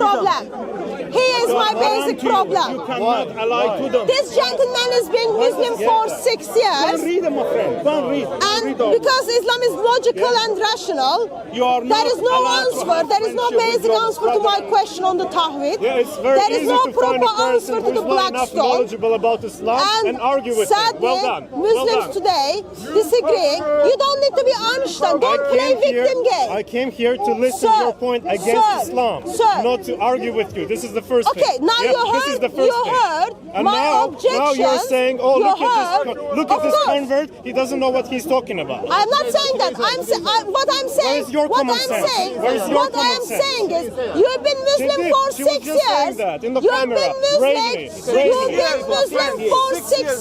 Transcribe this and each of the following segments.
problem. He is my basic problem. You cannot ally to them. This gentleman has been Muslim for 6 years. Read them, my friend. Don't read. And because Islam is logical and rational, there is no answer. There is no basic answer to my question on the Tawhid. Yeah, it's very there is easy no to find proper a answer person to the who's not enough Blackstone. knowledgeable about Islam and argue with sadly, him. Well done. Muslims today disagreeing. You don't need to be Einstein. Don't play victim game. I came here to listen to your point against Islam, not to argue with you. This is the first thing. Okay, now you heard. This is the first you thing. heard And my now objections. you're saying, oh, look at this Of course. convert. He doesn't know what he's talking about. I'm not saying that. What I'm saying. Where is your what common I'm sense? saying. Where is your What common I'm sense? saying is, you've been Muslim She for did. She was 6 just saying years. that in the You've camera. been Muslim. Bravely. You've been Muslim for 6 years.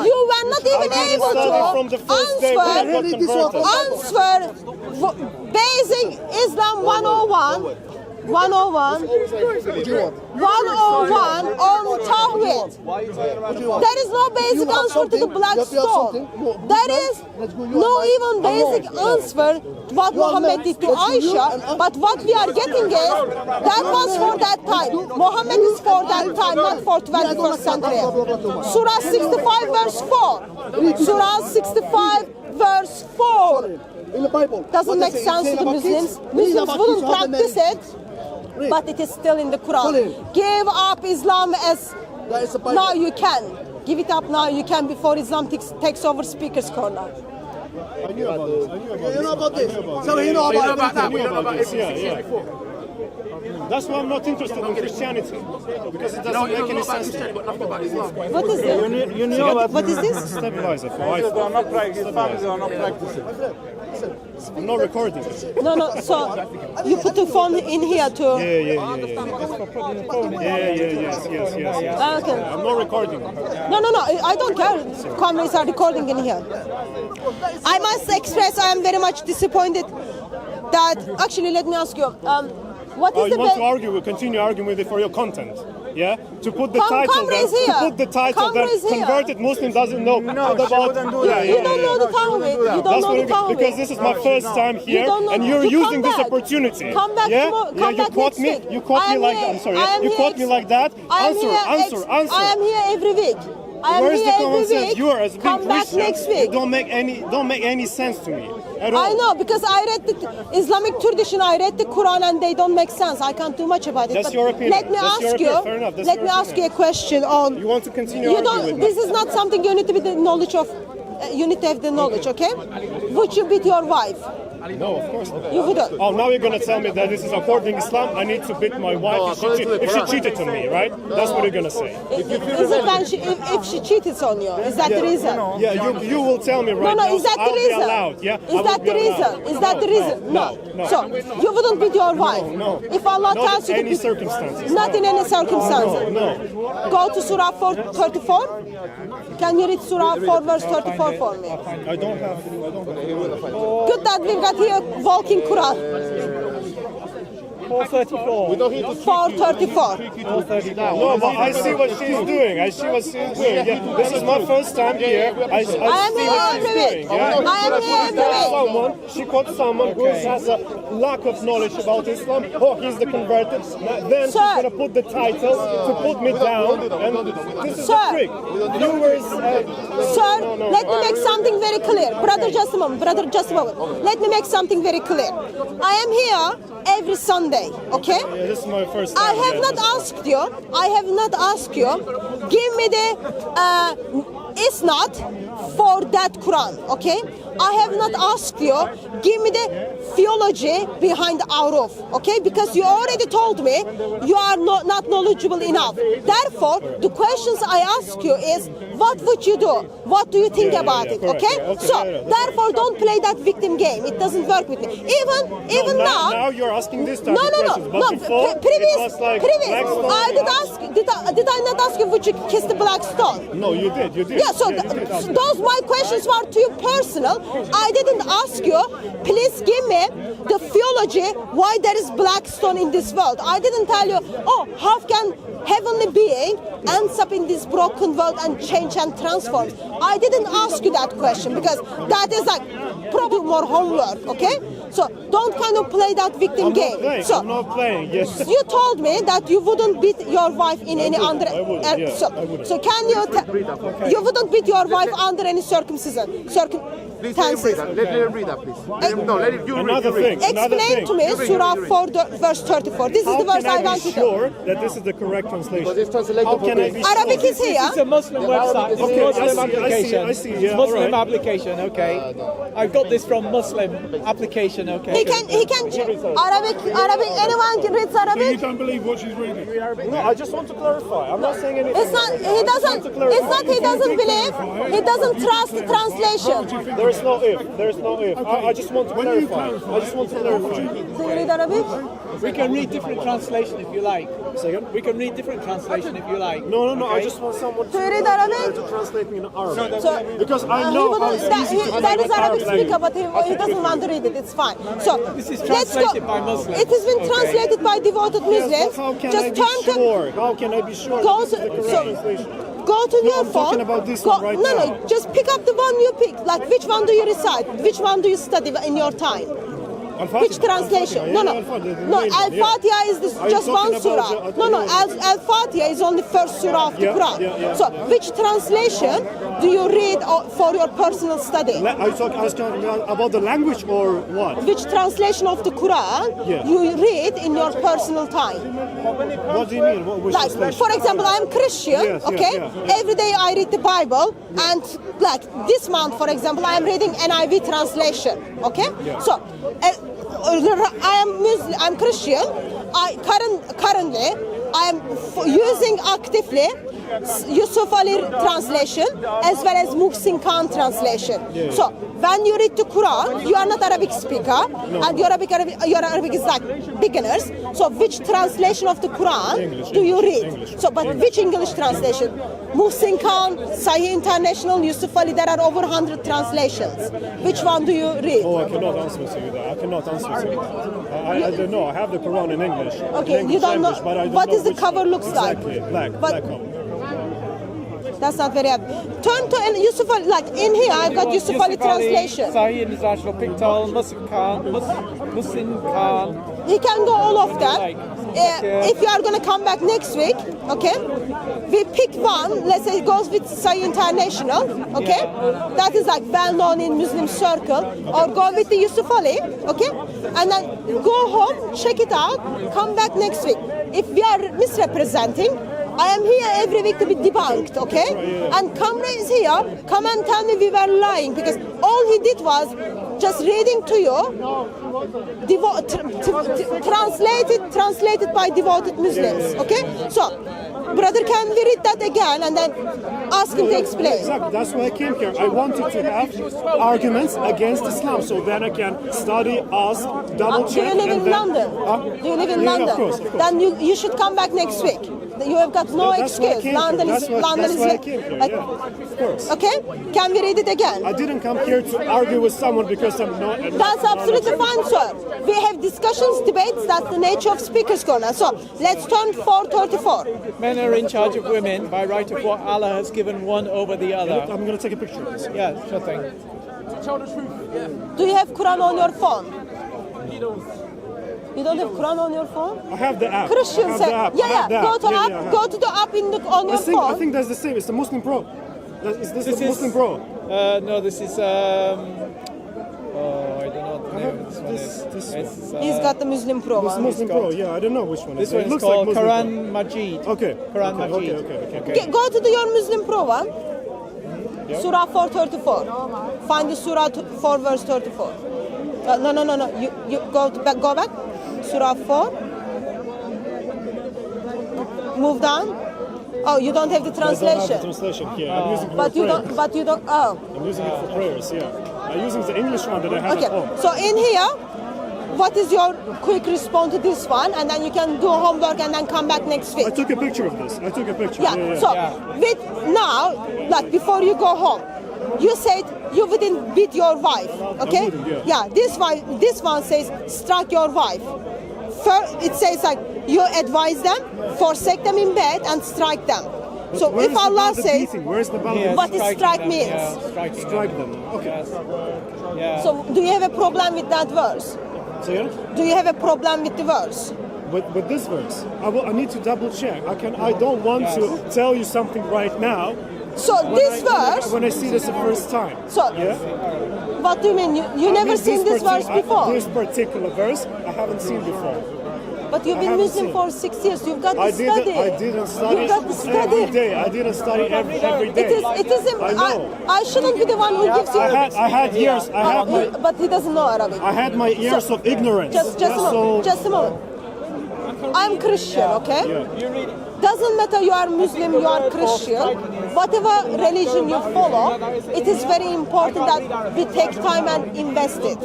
You were not even able from the first day when I got converted. answer basic Islam 101. 101 on Tawhid. There is no basic answer to the black stone. There is no even basic answer to what Muhammad did to Aisha, but what we are getting is that was for that time. Muhammad is for that time, not for 21st century. Surah 65 verse 4. Surah 65 verse 4. In the Bible. Doesn't make sense to the Muslims. Muslims wouldn't practice it. But it is still in the Quran. Give up Islam as now you can. Give it up now you can before Islam takes over speaker's corner. I knew about this. You know about this. So you know about that. We know about this. Yeah. That's why I'm not interested in Christianity, because it doesn't make any sense. What is this? You know What is this? Stabilizer for iPhone. I'm not recording. No. So you put the phone in here too. Yeah. Yes. Okay. I'm not recording. No. I don't care. Cameras are recording in here. I must express I am very much disappointed that actually let me ask you. What is You want to the argue? We'll continue arguing with it for your content. Yeah, to put the title Camera there, is here. to put the title Camera that is here. converted Muslim doesn't know about. You don't know the Tawhid. You don't That's know the Tawhid. because this is my first time here, don't know- and you're you using come this back. opportunity. Come back yeah? tomorrow- Yeah, come you back caught next me. week. You caught me like that. I'm sorry. You caught me like that. Answer. I am here every week. I am Where is here the common every sense? week. You are as a big Come back Christian. next week. It don't make any sense to me at all. I know because I read the Islamic tradition. I read the Quran and they don't make sense. I can't do much about it. That's but your opinion. Let me That's your ask you. opinion. Fair enough. That's Let your me ask you a question on. You want to continue You arguing with don't. me? This is not something you need to be the knowledge of. You need to have the knowledge, okay? Would you beat your wife? No, of course not. You wouldn't. Oh, now you're gonna tell me that this is according to Islam. I need to beat my wife if she cheated on me, right? That's what you're gonna say. Is it when if she cheated on you? Is that the reason? Yeah, you will tell me right now. No, is that the I'll reason? Be allowed. Yeah, I Is will that be the reason? allowed. Is that the reason? No. No. So you wouldn't beat your wife? No. If Allah Not tells you in to any beat, circumstances. not in any circumstances. No. Go to Surah 34. Can you read Surah 4 verse 34 for me? I don't have. Good that we've got here walking Quran. 434. We don't need to 434. No, but I see what she's doing. I see what she's doing. Yeah, this is my first time here. I see I am here what she's every doing. week. Yeah? I am here every week. She caught someone who has a lack of knowledge about Islam. Oh, he's the converted. Then she's Sir. gonna put the title to put me down. And this is Sir. the trick. Viewers. Sir, let me make something very clear. Brother, just a moment. Brother, just a moment. Let me make something very clear. I am here every Sunday, okay? Yeah, this is my first time. I have not asked you. I have not asked you. Give me the isnad for that Quran, okay? I have not asked you. Give me the theology behind Aruf, okay? Because you already told me you are not knowledgeable enough. Therefore, the questions I ask you is, what would you do? What do you think about it, correct, okay? yeah, okay, So, yeah. therefore, don't play that victim game. It doesn't work with me. Even now. Now you're asking this type No, of no, questions. But no. before, Previous, it was like previous. Blackstone. I did ask. Did I not ask you would you kiss the black stone? No, you did. You did. Yeah. So you did ask me. those my questions were to you personal. I didn't ask you. Please give me the theology why there is black stone in this world. I didn't tell you. Oh, how can heavenly being ends up in this broken world and change and transform? I didn't ask you that question because that is like probably more homework. Okay. So don't kind of play that victim I'm game. not playing. So I'm not playing. Yes. you told me that you wouldn't beat your wife in any under. I would, yeah, so, I would. so can you? You wouldn't beat your wife under any circumcision. Please let him read that. Let him read that, please. Let him, no, let him, you Another read. thing. Another Explain thing. to me Surah 4 verse 34. This is How the verse can I I want be to sure that this is the correct translation? It's translated How for can I me. be Arabic sure? is here. It's a Muslim website. It's Okay, a Muslim I application. see, yeah, It's Muslim alright. application, okay. I got this from Muslim application, okay. He can Arabic. Anyone can read So you Arabic? don't believe what she's reading? No, I just want to clarify. I'm not saying anything. It's not. He doesn't. It's not. He doesn't believe. He doesn't trust the translation. There is no if. There is no if. I just want to clarify. I just want to clarify. Do you read Arabic? We can read different translation if you like. Say again? We can read different translation if you like. No. I Okay? just want someone Do you read Arabic? to translate me in Arabic. So Because I he know wouldn't- how it's easy to that is translate Arabic language. speaker, but he doesn't want to read it. It's fine. So This is let's go. translated by Muslims. It has been Okay. translated by devoted Yes, Muslims. but how can Just I be turn to. sure? How can I be sure Go that this is the to- correct so- translation? Go to your I'm phone. talking about this go, one right no, now. No, just pick up the one you pick. Like which one do you recite? Which one do you study in your time? Which translation? No. Al-Fatiha is Are you just one talking about surah. the- No. Al-Fatiha is only first surah of the Yeah, Quran. yeah. So which translation do you read for your personal study? Are you talking about the language or what? Which translation of the Quran Yeah. you read in your personal time? What do you mean? Which Like, translation? for example, I'm Christian, Yes, okay? yeah. Every day I read the Bible, and like this month, for example, I am reading NIV translation, okay? So, I am Muslim, I'm Christian. Currently, I am using actively Yusuf Ali translation as well as Muhsin Khan translation. So when you read the Quran, you are not Arabic speaker, and your Arabic is like beginners. So which translation of the Quran do you read? Which English translation? Muhsin Khan, Sahih International, Yusuf Ali. There are over 100 translations. Which one do you read? Oh, I cannot answer to you that. I cannot answer to you that. I don't know. I have the Quran in English. Okay, in you English don't know. language, but I don't What know is the which cover one. looks like? Exactly, black But- cover. That's not very happy. Turn to Yusuf Ali. Like in here, I've got Yusuf Ali translation. Sahih International Pictorial, Muslim Khan. He can go all of them. Like, okay. If you are going to come back next week, okay, we pick one, let's say it goes with Sahih International, okay, that is like well known in Muslim circle, or go with the Yusuf Ali, okay, and then go home, check it out, come back next week. If we are misrepresenting, I am here every week to be debunked, okay? And Kamra is here, come and tell me we were lying, because all he did was just reading to you, translated by devoted Muslims, okay? So, brother, can we read that again and then ask him to explain? Exactly. That's why I came here. I wanted to have arguments against Islam, so then I can study, ask, double Do check. you live in and then, London? Do you live in London? Of course. Then you should come back next week. You have got no That's why I excuse. came London here. is That's why I came here. like- Yeah, of course. Okay? Can we read it again? I didn't come here to argue with someone because I'm not. That's absolutely fine, sir. We have discussions, debates. That's the nature of Speaker's Corner. So let's turn 434. Men are in charge of women by right of what Allah has given one over the other. I'm going to take a picture of this. Yeah, sure thing. Do you have Quran on your phone? You don't have Quran on your phone? I have the app. Christian I have said, the app. I yeah. have the Go to Yeah, app. yeah, I have. Go to the app on your I phone. think that's the same. It's the Muslim Pro. Is this the Muslim Pro? No, this is I don't know what the name of this one is. This It's, He's got the Muslim Pro It's one. Muslim Pro. Yeah, I don't know which one. This it one is looks called like Muslim Quran Majid. Pro. Okay. Quran okay, Majid. okay. Go to your Muslim Pro one. Surah 434. Find the Surah 4 verse 34. No. You go back. Go back. Surah 4. Move down. Oh, you don't have the I don't have the translation. translation here. I'm using it for But you prayers. don't. But you don't. Oh. I'm using it for prayers. Yeah. I'm using the English one that I have Okay. at home. So in here, what is your quick response to this one? And then you can do homework and then come back next week. I took a picture of this. I took a picture. Yeah. So with now, like before you go home, you said you wouldn't beat your wife. Okay? wouldn't, yeah. This one says strike your wife. First, it says like you advise them, forsake them in bed, and strike them. So Where if is the Allah balance says, beating? Where's the balance? Yeah, what is striking strike them, means? Yeah, striking Strike them. Okay. Yes. Yeah. So do you have a problem with that verse? So yeah, Do you have a problem with the verse? with this verse, I need to double check. I don't want to tell you something right now. So this verse, When I see this the first time. So- yeah. what do you mean? You I never mean, seen this verse before? This particular verse, I haven't seen before. But you've I been haven't Muslim seen. for 6 years. You've got to I study. didn't study You've got to study. every day. I didn't study every day. It is. I know. I shouldn't be the one who gives you. I had years. But he doesn't know Arabic. I had my years of ignorance. Just a Yeah, moment. so Just a moment. I'm Christian, okay? Doesn't matter you are Muslim, you are Christian. Whatever religion you follow, it is very important that we take time and invest it.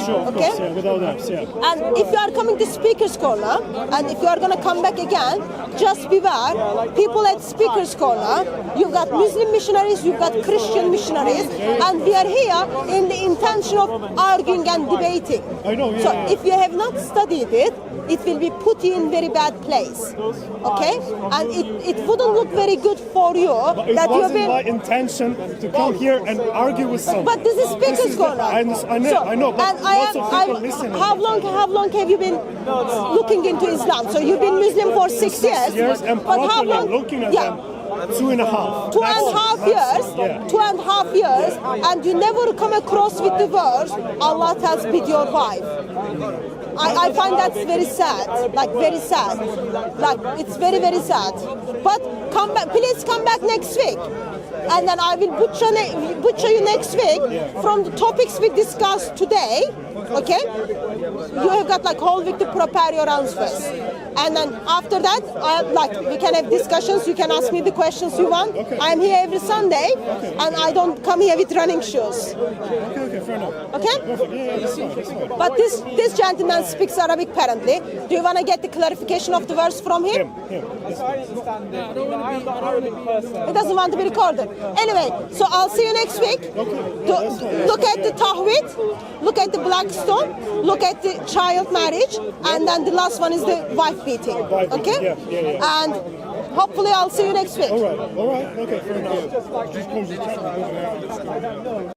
sure, of Okay? course, yeah, without that, yeah. And if you are coming to Speaker's Corner, and if you are going to come back again, just beware. People at Speaker's Corner, you've got Muslim missionaries, you've got Christian missionaries, and we are here in the intention of arguing and debating. I know, yeah, So yeah. if you have not studied it, it will be put you in very bad place. Okay? And it wouldn't look very good for you It that you've wasn't been. my intention to come here and argue with someone. But this is Speaker's Corner. I know, but and lots of people listen. How long have you been looking into Islam? So you've been Muslim for 6 years. Years and but how properly long? looking at yeah. them. 2.5. Two and a half years, Yeah. 2.5 years, and you never come across with the verse, Allah tells beat your wife. I find that's very sad, like very sad. Like it's very, very sad. But come back, please come back next week. And then I will butcher you next week from the topics we discussed today. Okay? You have got like whole week to prepare your answers. And then after that, we can have discussions. You can ask me the questions you want. I'm here every Sunday, and I don't come here with running shoes. Okay, fair enough. Okay? Yeah, that's fine, that's fine. But this gentleman speaks Arabic apparently. Do you want to get the clarification of the verse from him? Him. As I understand it, I am the Arabic person. It doesn't want to be recorded. Anyway, so I'll see you next week. Look at the Tahwid, look at the Blackstone, look at the child marriage, and then the last one is the wife beating. Okay? Yeah. And hopefully I'll see you next week. All right, okay, fair enough.